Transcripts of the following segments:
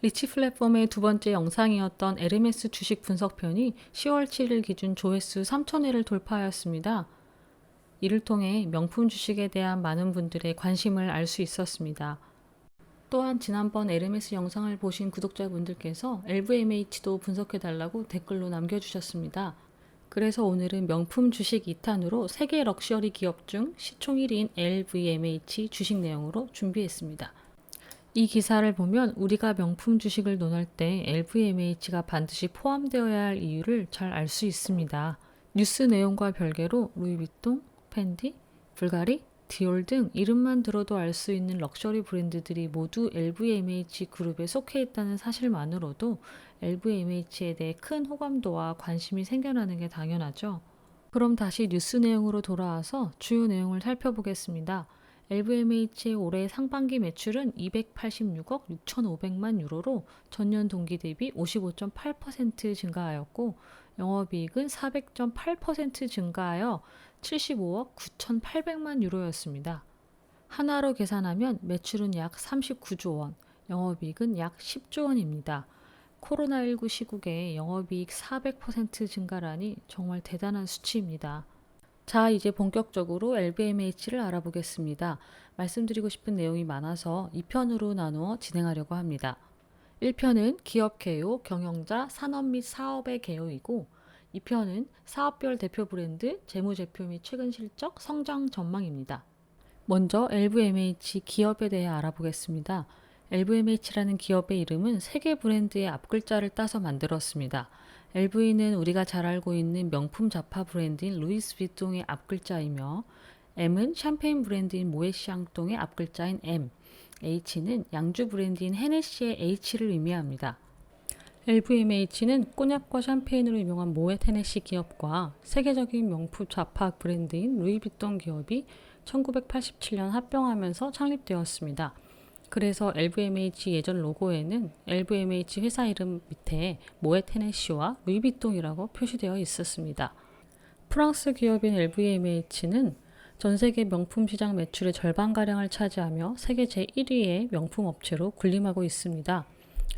리치 플랫폼의 두 번째 영상이었던 에르메스 주식 분석편이 10월 7일 기준 조회수 3,000회를 돌파하였습니다. 이를 통해 명품 주식에 대한 많은 분들의 관심을 알 수 있었습니다. 또한 지난번 에르메스 영상을 보신 구독자분들께서 LVMH도 분석해달라고 댓글로 남겨주셨습니다. 그래서 오늘은 명품 주식 2탄으로 세계 럭셔리 기업 중 시총 1위인 LVMH 주식 내용으로 준비했습니다. 이 기사를 보면 우리가 명품 주식을 논할 때 LVMH가 반드시 포함되어야 할 이유를 잘 알 수 있습니다. 뉴스 내용과 별개로 루이비통, 펜디, 불가리, 디올 등 이름만 들어도 알 수 있는 럭셔리 브랜드들이 모두 LVMH 그룹에 속해 있다는 사실만으로도 LVMH에 대해 큰 호감도와 관심이 생겨나는 게 당연하죠. 그럼 다시 뉴스 내용으로 돌아와서 주요 내용을 살펴보겠습니다. LVMH의 올해 상반기 매출은 286억 6,500만 유로로 전년 동기 대비 55.8% 증가하였고 영업이익은 400.8% 증가하여 75억 9,800만 유로였습니다. 하나로 계산하면 매출은 약 39조 원, 영업이익은 약 10조 원입니다. 코로나19 시국에 영업이익 400% 증가라니 정말 대단한 수치입니다. 자, 이제 본격적으로 LVMH를 알아보겠습니다. 말씀드리고 싶은 내용이 많아서 2편으로 나누어 진행하려고 합니다. 1편은 기업 개요, 경영자, 산업 및 사업의 개요이고 2편은 사업별 대표 브랜드, 재무제표 및 최근 실적, 성장 전망입니다. 먼저 LVMH 기업에 대해 알아보겠습니다. LVMH라는 기업의 이름은 세계 브랜드의 앞글자를 따서 만들었습니다. LV는 우리가 잘 알고 있는 명품 잡화 브랜드인 루이스 비통의 앞글자이며 M은 샴페인 브랜드인 모에샹똥의 앞글자인 M, H는 양주 브랜드인 헤네시의 H를 의미합니다. LVMH는 꼬냑과 샴페인으로 유명한 모ët 헤네시 기업과 세계적인 명품 잡화 브랜드인 루이비통 기업이 1987년 합병하면서 창립되었습니다. 그래서 LVMH 예전 로고에는 LVMH 회사 이름 밑에 모ët 헤네시와 루이비통이라고 표시되어 있었습니다. 프랑스 기업인 LVMH는 전 세계 명품 시장 매출의 절반가량을 차지하며 세계 제1위의 명품 업체로 군림하고 있습니다.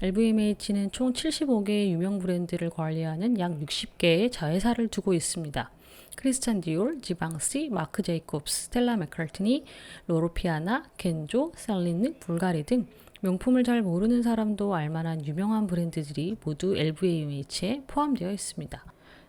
LVMH는 총 75개의 유명 브랜드를 관리하는 약 60개의 자회사를 두고 있습니다. 크리스찬 디올, 지방시, 마크 제이콥스, 스텔라 맥카트니, 로로피아나, 겐조, 셀린느, 불가리 등 명품을 잘 모르는 사람도 알만한 유명한 브랜드들이 모두 LVMH에 포함되어 있습니다.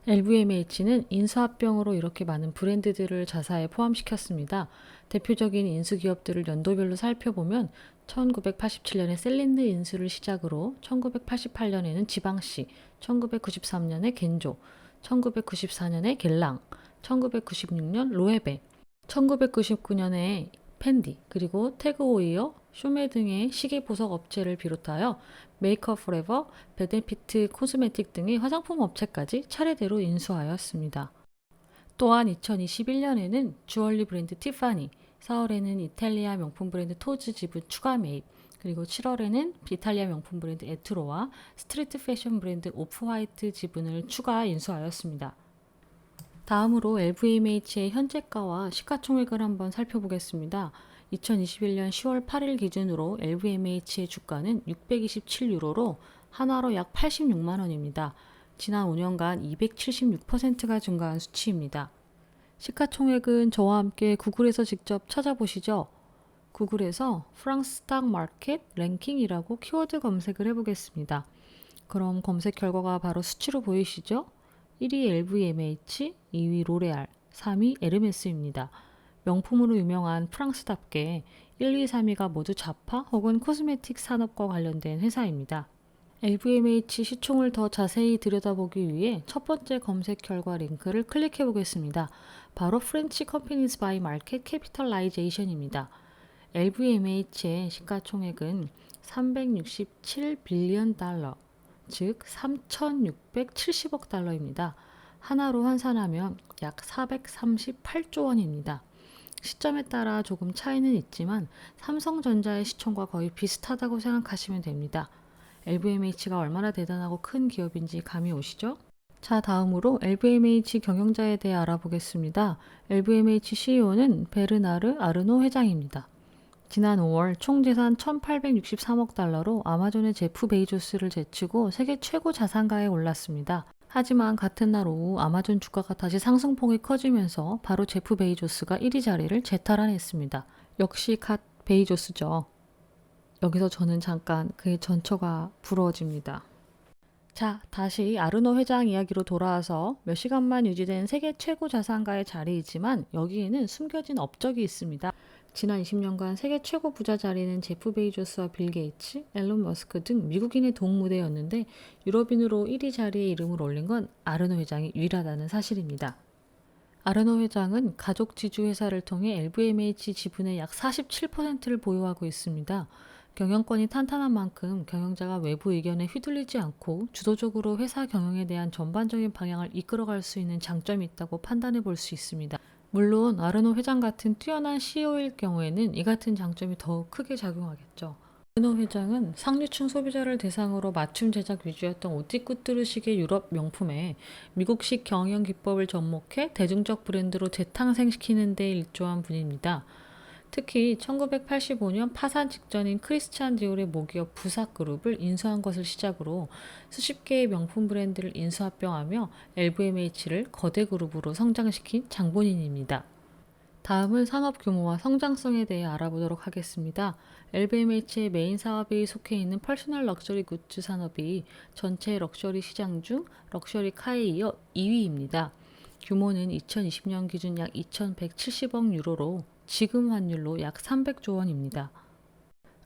LVMH는 인수합병으로 이렇게 많은 브랜드들을 자사에 포함시켰습니다. 대표적인 인수기업들을 연도별로 살펴보면 1987년에 셀린느 인수를 시작으로 1988년에는 지방시, 1993년에 겐조, 1994년에 겔랑, 1996년 로에베, 1999년에 펜디, 그리고 태그 오이어, 쇼메 등의 시계 보석 업체를 비롯하여 메이크업 포레버, 베네피트 코스메틱 등의 화장품 업체까지 차례대로 인수하였습니다. 또한 2021년에는 주얼리 브랜드 티파니, 4월에는 이탈리아 명품 브랜드 토즈 지분 추가 매입, 그리고 7월에는 이탈리아 명품 브랜드 에트로와 스트리트 패션 브랜드 오프화이트 지분을 추가 인수하였습니다. 다음으로 LVMH의 현재가와 시가총액을 한번 살펴보겠습니다. 2021년 10월 8일 기준으로 LVMH의 주가는 627유로로 하나로 약 86만 원입니다. 지난 5년간 276%가 증가한 수치입니다. 시가총액은 저와 함께 구글에서 직접 찾아보시죠. 구글에서 프랑스 스탁 마켓 랭킹이라고 키워드 검색을 해보겠습니다. 그럼 검색 결과가 바로 수치로 보이시죠? 1위 LVMH, 2위 로레알, 3위 에르메스입니다. 명품으로 유명한 프랑스답게 1, 2, 3위가 모두 잡화 혹은 코스메틱 산업과 관련된 회사입니다. LVMH 시총을 더 자세히 들여다보기 위해 첫 번째 검색 결과 링크를 클릭해 보겠습니다. 바로 프렌치 컴퍼니즈 바이 마켓 캐피털라이제이션입니다. LVMH의 시가총액은 367빌리언 달러, 즉 3,670억 달러입니다. 하나로 환산하면 약 438조 원입니다. 시점에 따라 조금 차이는 있지만 삼성전자의 시총과 거의 비슷하다고 생각하시면 됩니다. LVMH가 얼마나 대단하고 큰 기업인지 감이 오시죠? 자, 다음으로 LVMH 경영자에 대해 알아보겠습니다. LVMH CEO는 베르나르 아르노 회장입니다. 지난 5월 총 재산 1,863억 달러로 아마존의 제프 베이조스를 제치고 세계 최고 자산가에 올랐습니다. 하지만 같은 날 오후 아마존 주가가 다시 상승폭이 커지면서 바로 제프 베이조스가 1위 자리를 재탈환했습니다. 역시 갓 베이조스죠. 여기서 저는 잠깐 그의 전처가 부러워집니다. 자, 다시 아르노 회장 이야기로 돌아와서 몇 시간만 유지된 세계 최고 자산가의 자리이지만 여기에는 숨겨진 업적이 있습니다. 지난 20년간 세계 최고 부자 자리는 제프 베이조스와 빌 게이츠, 앨런 머스크 등 미국인의 동무대였는데 유럽인으로 1위 자리에 이름을 올린 건 아르노 회장이 유일하다는 사실입니다. 아르노 회장은 가족 지주 회사를 통해 LVMH 지분의 약 47%를 보유하고 있습니다. 경영권이 탄탄한 만큼 경영자가 외부 의견에 휘둘리지 않고 주도적으로 회사 경영에 대한 전반적인 방향을 이끌어갈 수 있는 장점이 있다고 판단해 볼 수 있습니다. 물론 아르노 회장 같은 뛰어난 CEO일 경우에는 이 같은 장점이 더욱 크게 작용하겠죠. 아르노 회장은 상류층 소비자를 대상으로 맞춤 제작 위주였던 오티쿠트르식의 유럽 명품에 미국식 경영 기법을 접목해 대중적 브랜드로 재탄생시키는 데 일조한 분입니다. 특히 1985년 파산 직전인 크리스찬 디올의 모기업 부삭그룹을 인수한 것을 시작으로 수십 개의 명품 브랜드를 인수합병하며 LVMH를 거대 그룹으로 성장시킨 장본인입니다. 다음은 산업 규모와 성장성에 대해 알아보도록 하겠습니다. LVMH의 메인 사업에 속해 있는 퍼스널 럭셔리 굿즈 산업이 전체 럭셔리 시장 중 럭셔리 카에 이어 2위입니다. 규모는 2020년 기준 약 2,170억 유로로 지금 환율로 약 300조 원입니다.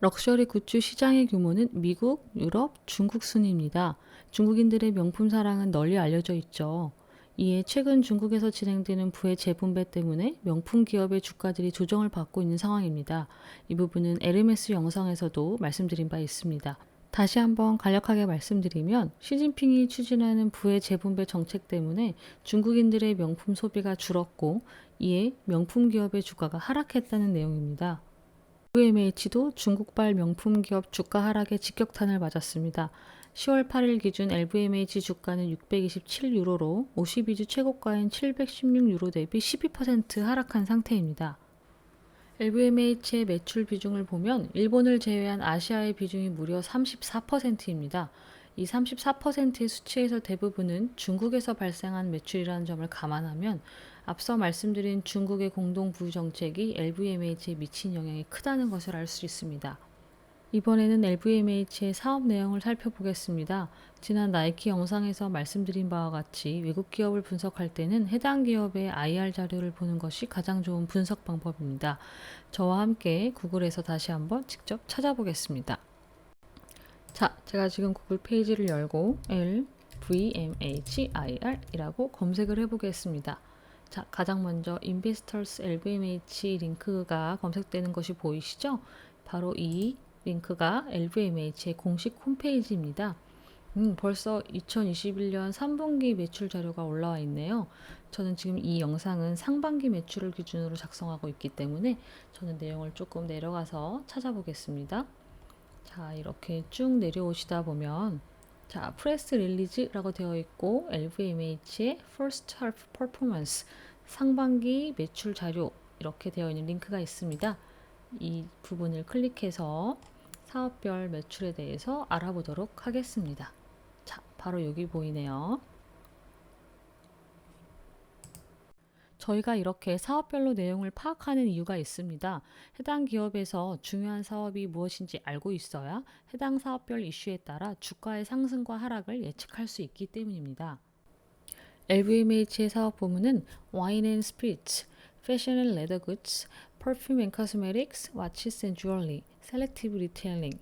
럭셔리 굿즈 시장의 규모는 미국, 유럽, 중국 순입니다. 중국인들의 명품 사랑은 널리 알려져 있죠. 이에 최근 중국에서 진행되는 부의 재분배 때문에 명품 기업의 주가들이 조정을 받고 있는 상황입니다. 이 부분은 에르메스 영상에서도 말씀드린 바 있습니다. 다시 한번 간략하게 말씀드리면 시진핑이 추진하는 부의 재분배 정책 때문에 중국인들의 명품 소비가 줄었고 이에 명품 기업의 주가가 하락했다는 내용입니다. LVMH도 중국발 명품 기업 주가 하락에 직격탄을 맞았습니다. 10월 8일 기준 LVMH 주가는 627유로로 52주 최고가인 716유로 대비 12% 하락한 상태입니다. LVMH의 매출 비중을 보면 일본을 제외한 아시아의 비중이 무려 34%입니다. 이 34%의 수치에서 대부분은 중국에서 발생한 매출이라는 점을 감안하면 앞서 말씀드린 중국의 공동 부유 정책이 LVMH에 미친 영향이 크다는 것을 알 수 있습니다. 이번에는 LVMH의 사업 내용을 살펴보겠습니다. 지난 나이키 영상에서 말씀드린 바와 같이 외국 기업을 분석할 때는 해당 기업의 IR 자료를 보는 것이 가장 좋은 분석 방법입니다. 저와 함께 구글에서 다시 한번 직접 찾아보겠습니다. 자, 제가 지금 구글 페이지를 열고 LVMHIR이라고 검색을 해보겠습니다. 자, 가장 먼저 Investors LVMH 링크가 검색되는 것이 보이시죠? 바로 이 링크가 LVMH의 공식 홈페이지입니다. 벌써 2021년 3분기 매출 자료가 올라와 있네요. 저는 지금 이 영상은 상반기 매출을 기준으로 작성하고 있기 때문에 저는 내용을 조금 내려가서 찾아보겠습니다. 자, 이렇게 쭉 내려오시다 보면 자, 프레스 릴리즈라고 되어 있고 LVMH의 First Half Performance 상반기 매출 자료 이렇게 되어 있는 링크가 있습니다. 이 부분을 클릭해서 사업별 매출에 대해서 알아보도록 하겠습니다. 자, 바로 여기 보이네요. 저희가 이렇게 사업별로 내용을 파악하는 이유가 있습니다. 해당 기업에서 중요한 사업이 무엇인지 알고 있어야 해당 사업별 이슈에 따라 주가의 상승과 하락을 예측할 수 있기 때문입니다. LVMH의 사업 부문은 와인 앤 스피리츠, 패션 앤 레더 굿즈, 퍼퓸 앤 코스메틱스, 와치스 앤 주얼리, 셀렉티브 리테일링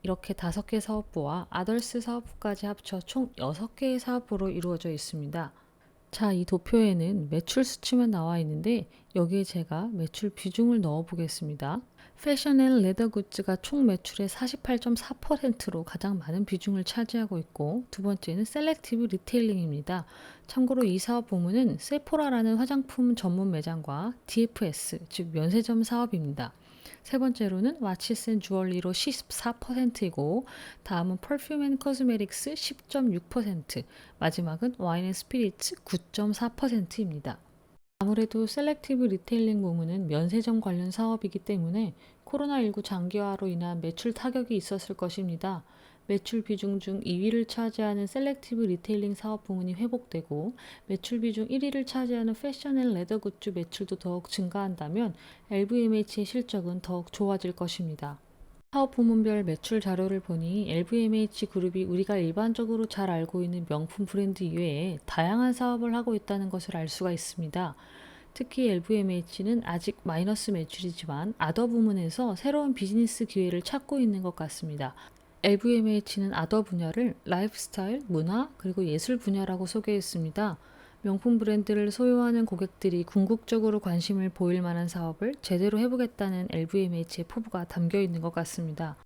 이렇게 5개 사업부와 아덜스 사업부까지 합쳐 총 6개의 사업부로 이루어져 있습니다. 자, 이 도표에는 매출 수치만 나와 있는데 여기에 제가 매출 비중을 넣어 보겠습니다. 패션 앤 레더 굿즈가 총 매출의 48.4%로 가장 많은 비중을 차지하고 있고 두 번째는 셀렉티브 리테일링입니다. 참고로 이 사업 부문은 세포라라는 화장품 전문 매장과 DFS, 즉 면세점 사업입니다. 세 번째로는 와치스 앤 주얼리로 14%이고 다음은 퍼퓸 앤 코스메틱스 10.6%, 마지막은 와인 앤 스피리츠 9.4%입니다. 아무래도 셀렉티브 리테일링 부문은 면세점 관련 사업이기 때문에 코로나19 장기화로 인한 매출 타격이 있었을 것입니다. 매출 비중 중 2위를 차지하는 셀렉티브 리테일링 사업 부문이 회복되고 매출 비중 1위를 차지하는 패션 앤 레더 굿즈 매출도 더욱 증가한다면 LVMH의 실적은 더욱 좋아질 것입니다. 사업 부문별 매출 자료를 보니 LVMH 그룹이 우리가 일반적으로 잘 알고 있는 명품 브랜드 이외에 다양한 사업을 하고 있다는 것을 알 수가 있습니다. 특히 LVMH는 아직 마이너스 매출이지만 아더 부문에서 새로운 비즈니스 기회를 찾고 있는 것 같습니다. LVMH는 아더 분야를 라이프스타일, 문화, 그리고 예술 분야라고 소개했습니다. 명품 브랜드를 소유하는 고객들이 궁극적으로 관심을 보일 만한 사업을 제대로 해보겠다는 LVMH의 포부가 담겨 있는 것 같습니다.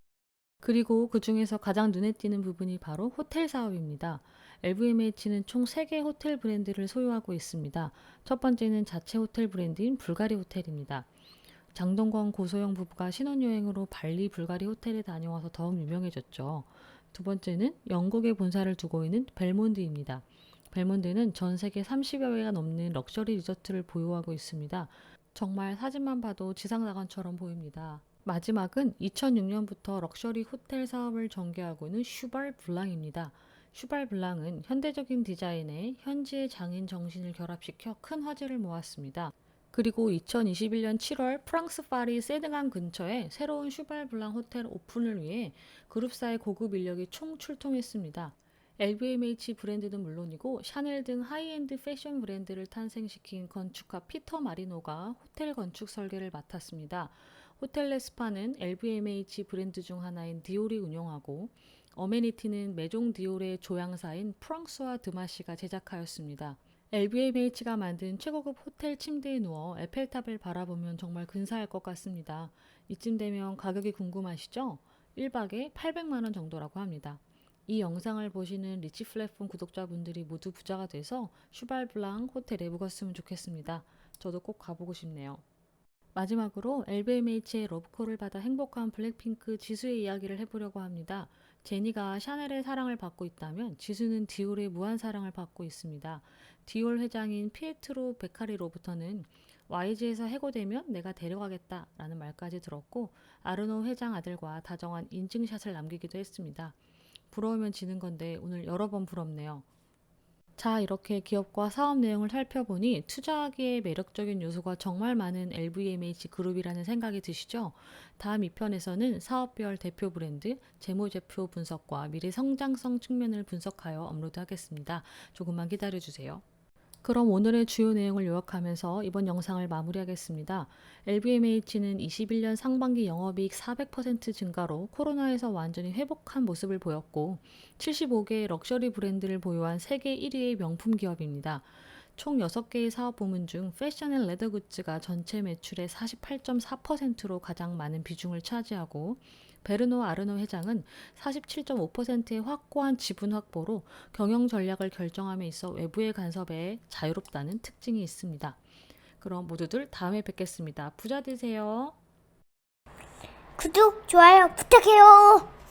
그리고 그 중에서 가장 눈에 띄는 부분이 바로 호텔 사업입니다. LVMH는 총 3개의 호텔 브랜드를 소유하고 있습니다. 첫 번째는 자체 호텔 브랜드인 불가리 호텔입니다. 장동건 고소영 부부가 신혼여행으로 발리 불가리 호텔에 다녀와서 더욱 유명해졌죠. 두 번째는 영국에 본사를 두고 있는 벨몬드입니다. 벨몬드는 전 세계 30여 개가 넘는 럭셔리 리조트를 보유하고 있습니다. 정말 사진만 봐도 지상낙원처럼 보입니다. 마지막은 2006년부터 럭셔리 호텔 사업을 전개하고 있는 슈발 블랑입니다. 슈발 블랑은 현대적인 디자인에 현지의 장인 정신을 결합시켜 큰 화제를 모았습니다. 그리고 2021년 7월 프랑스 파리 세느강 근처에 새로운 슈발 블랑 호텔 오픈을 위해 그룹사의 고급 인력이 총출동했습니다. LVMH 브랜드는 물론이고 샤넬 등 하이엔드 패션 브랜드를 탄생시킨 건축가 피터 마리노가 호텔 건축 설계를 맡았습니다. 호텔 레스파는 LVMH 브랜드 중 하나인 디올이 운영하고 어메니티는 메종 디올의 조향사인 프랑스와 드마시가 제작하였습니다. LVMH가 만든 최고급 호텔 침대에 누워 에펠탑을 바라보면 정말 근사할 것 같습니다. 이쯤 되면 가격이 궁금하시죠? 1박에 800만 원 정도라고 합니다. 이 영상을 보시는 리치 플랫폼 구독자분들이 모두 부자가 돼서 슈발 블랑 호텔에 묵었으면 좋겠습니다. 저도 꼭 가보고 싶네요. 마지막으로 LVMH의 러브콜을 받아 행복한 블랙핑크 지수의 이야기를 해보려고 합니다. 제니가 샤넬의 사랑을 받고 있다면 지수는 디올의 무한 사랑을 받고 있습니다. 디올 회장인 피에트로 베카리로부터는 YG에서 해고되면 내가 데려가겠다 라는 말까지 들었고 아르노 회장 아들과 다정한 인증샷을 남기기도 했습니다. 부러우면 지는 건데 오늘 여러 번 부럽네요. 자, 이렇게 기업과 사업 내용을 살펴보니 투자하기에 매력적인 요소가 정말 많은 LVMH 그룹이라는 생각이 드시죠? 다음 2편에서는 사업별 대표 브랜드, 재무제표 분석과 미래 성장성 측면을 분석하여 업로드하겠습니다. 조금만 기다려주세요. 그럼 오늘의 주요 내용을 요약하면서 이번 영상을 마무리하겠습니다. LVMH는 21년 상반기 영업이익 400% 증가로 코로나에서 완전히 회복한 모습을 보였고 75개의 럭셔리 브랜드를 보유한 세계 1위의 명품 기업입니다. 총 6개의 사업 부문 중 패션 앤 레더 굿즈가 전체 매출의 48.4%로 가장 많은 비중을 차지하고 베르노 아르노 회장은 47.5%의 확고한 지분 확보로 경영 전략을 결정함에 있어 외부의 간섭에 자유롭다는 특징이 있습니다. 그럼 모두들 다음에 뵙겠습니다. 부자 되세요. 구독, 좋아요 부탁해요.